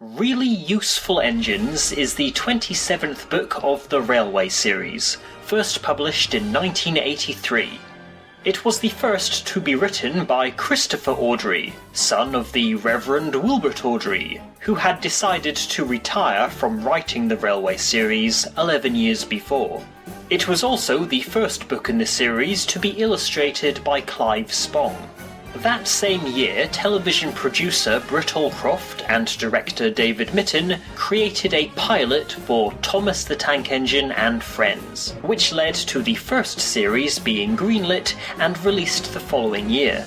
Really Useful Engines is the 27th book of the Railway series, first published in 1983. It was the first to be written by Christopher Awdry, son of the Reverend Wilbert Awdry, who had decided to retire from writing the Railway series 11 years before. It was also the first book in the series to be illustrated by Clive Spong. That same year, television producer Britt Allcroft and director David Mitton created a pilot for Thomas the Tank Engine and Friends, which led to the first series being greenlit and released the following year.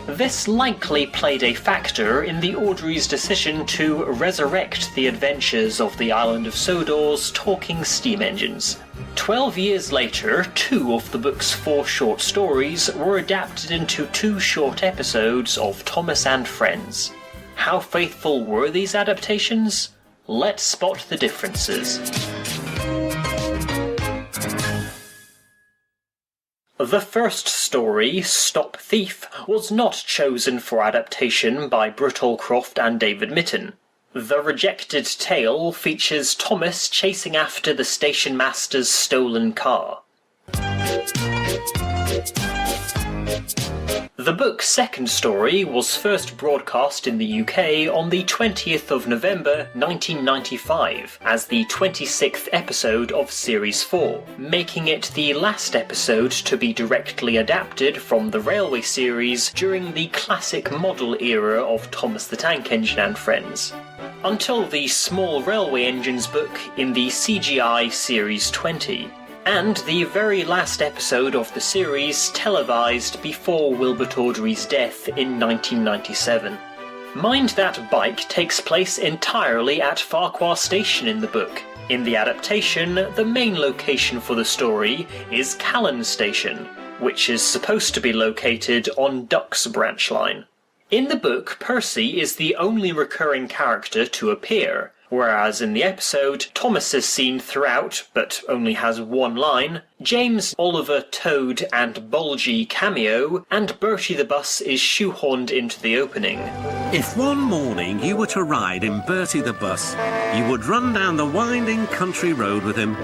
This likely played a factor in the Awdry's decision to resurrect the adventures of the island of Sodor's talking steam engines. 12 years later, 2 of the book's 4 short stories were adapted into 2 short episodes of Thomas and Friends. How faithful were these adaptations? Let's spot the differences. The first story, Stop Thief, was not chosen for adaptation by Britt Allcroft and David Mitton. The rejected tale features Thomas chasing after the station master's stolen car. The book's second story was first broadcast in the UK on the 20th of November 1995 as the 26th episode of Series 4, making it the last episode to be directly adapted from the Railway series during the classic model era of Thomas the Tank Engine and Friends, until the Small Railway Engines book in the CGI Series 20. And the very last episode of the series televised before Wilbert Awdry's death in 1997. Mind that bike takes place entirely at Farquhar Station in the book. In the adaptation, the main location for the story is Callan Station, which is supposed to be located on Duck's branch line. In the book, Percy is the only recurring character to appear, whereas in the episode, Thomas is seen throughout, but only has one line, James, Oliver, Toad and Bulgy cameo, and Bertie the bus is shoehorned into the opening. If one morning you were to ride in Bertie the bus, you would run down the winding country road with him,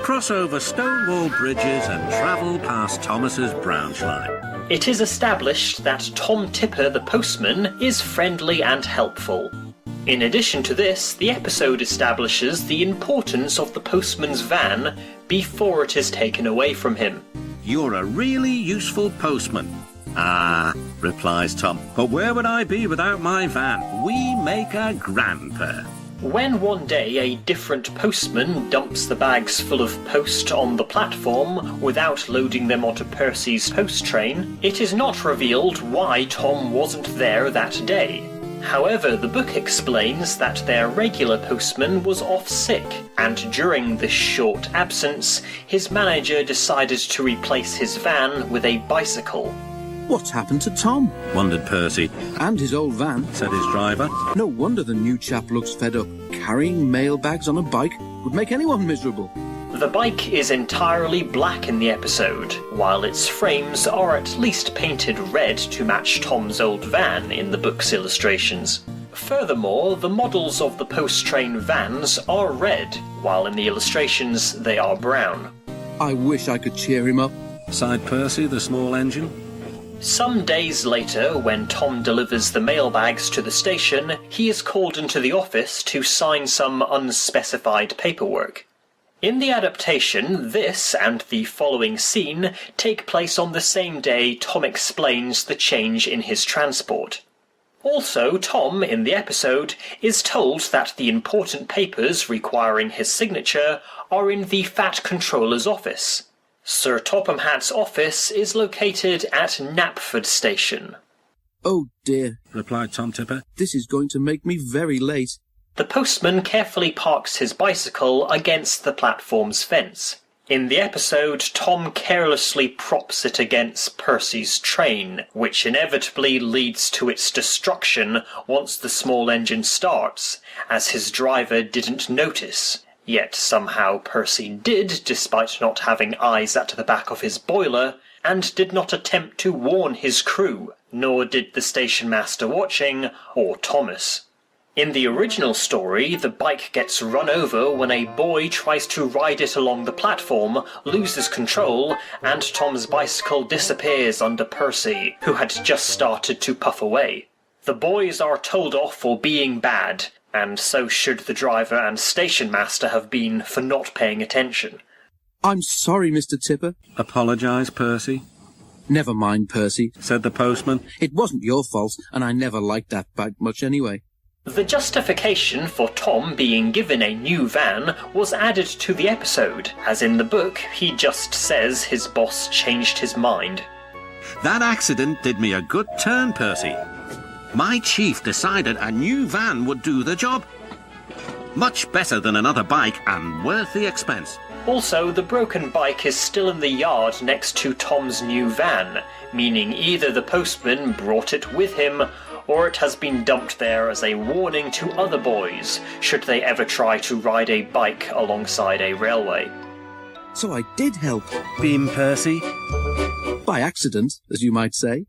cross over stone wall bridges and travel past Thomas's branch line. It is established that Tom Tipper the postman is friendly and helpful. In addition to this, the episode establishes the importance of the postman's van before it is taken away from him. You're a really useful postman. Ah, replies Tom, but where would I be without my van? We make a grand pair. When one day a different postman dumps the bags full of post on the platform without loading them onto Percy's post train, it is not revealed why Tom wasn't there that day. However, the book explains that their regular postman was off sick, and during this short absence, his manager decided to replace his van with a bicycle. What's happened to Tom? Wondered Percy. And his old van, Said his driver. No wonder the new chap looks fed up. Carrying mail bags on a bike would make anyone miserable. The bike is entirely black in the episode, while its frames are at least painted red to match Tom's old van in the book's illustrations. Furthermore, the models of the post-train vans are red, while in the illustrations they are brown. I wish I could cheer him up. Sighed Percy, the small engine. Some days later, when Tom delivers the mailbags to the station, he is called into the office to sign some unspecified paperwork. In the adaptation, this and the following scene take place on the same day Tom explains the change in his transport. Also, Tom, in the episode, is told that the important papers requiring his signature are in the Fat Controller's office. Sir Topham Hatt's office is located at Knapford Station. Oh dear, Replied Tom Tipper. this is going to make me very late. The postman carefully parks his bicycle against the platform's fence. In the episode, Tom carelessly props it against Percy's train, which inevitably leads to its destruction once the small engine starts, as his driver didn't notice. Yet somehow Percy did, despite not having eyes at the back of his boiler, and did not attempt to warn his crew, nor did the station master watching, or Thomas. In the original story, the bike gets run over when a boy tries to ride it along the platform, loses control, and Tom's bicycle disappears under Percy, who had just started to puff away. The boys are told off for being bad, and so should the driver and station master have been for not paying attention. I'm sorry, Mr. Tipper. Apologise, Percy, Never mind, Percy. said the postman. It wasn't your fault, and I never liked that bike much anyway. The justification for Tom being given a new van was added to the episode, as in the book he just says his boss changed his mind. That accident did me a good turn, Percy. My chief decided a new van would do the job. Much better than another bike and worth the expense. Also, the broken bike is still in the yard next to Tom's new van, meaning either the postman brought it with him, or it has been dumped there as a warning to other boys, should they ever try to ride a bike alongside a railway. So I did help. Beam, Percy. By accident, as you might say.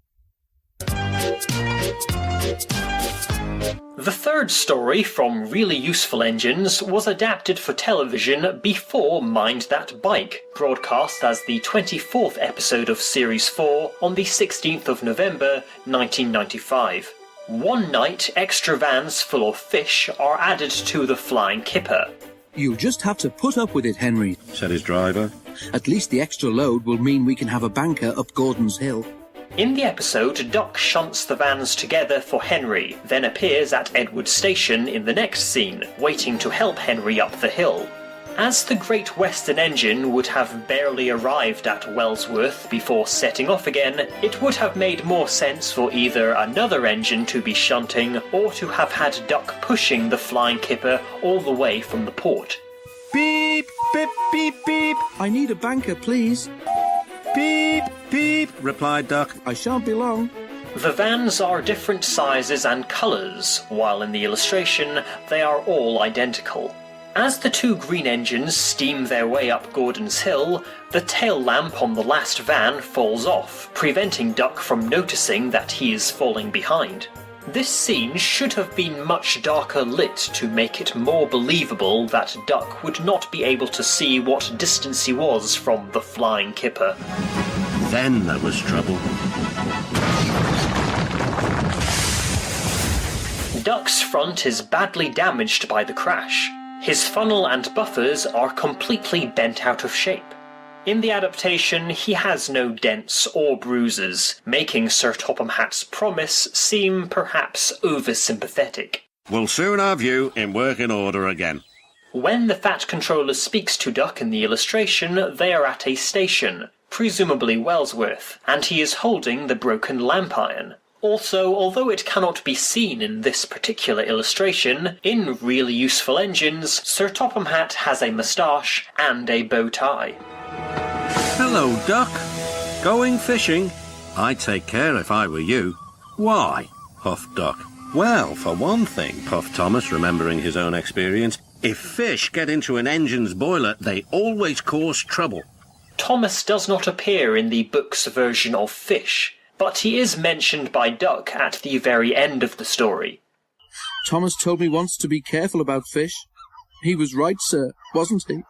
The third story from Really Useful Engines was adapted for television before Mind That Bike, broadcast as the 24th episode of Series 4 on the 16th of November 1995. One night, extra vans full of fish are added to the Flying Kipper. You'll just have to put up with it, Henry. Said his driver. At least the extra load will mean we can have a banker up Gordon's Hill. In the episode, Duck shunts the vans together for Henry, then appears at Edward Station in the next scene, waiting to help Henry up the hill. As the Great Western engine would have barely arrived at Wellsworth before setting off again, it would have made more sense for either another engine to be shunting or to have had Duck pushing the Flying Kipper all the way from the port. Beep, beep, beep, beep. I need a banker, please. Beep, beep, replied Duck. I shan't be long. The vans are different sizes and colours, while in the illustration they are all identical. As the two green engines steam their way up Gordon's Hill, the tail lamp on the last van falls off, preventing Duck from noticing that he is falling behind. This scene should have been much darker lit to make it more believable that Duck would not be able to see what distance he was from the Flying Kipper. Then there was trouble. Duck's front is badly damaged by the crash. His funnel and buffers are completely bent out of shape. In the adaptation, he has no dents or bruises, making Sir Topham Hatt's promise seem perhaps oversympathetic. We'll soon have you in working order again. When the Fat Controller speaks to Duck in the illustration, they are at a station, presumably Wellsworth, and he is holding the broken lamp iron. Also, although it cannot be seen in this particular illustration, in Really Useful Engines, Sir Topham Hatt has a moustache and a bow tie. Hello, Duck. Going fishing? I'd take care if I were you. Why? Huffed Duck. Well, for one thing, puffed Thomas, remembering his own experience, if fish get into an engine's boiler, they always cause trouble. Thomas does not appear in the book's version of Fish, but he is mentioned by Duck at the very end of the story. Thomas told me once to be careful about fish. He was right, sir, wasn't he?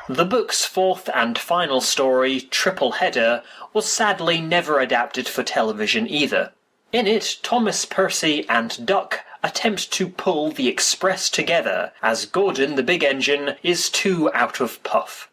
The book's fourth and final story, Triple Header, was sadly never adapted for television either. In it, Thomas, Percy and Duck attempt to pull the Express together, as Gordon, the big engine, is too out of puff.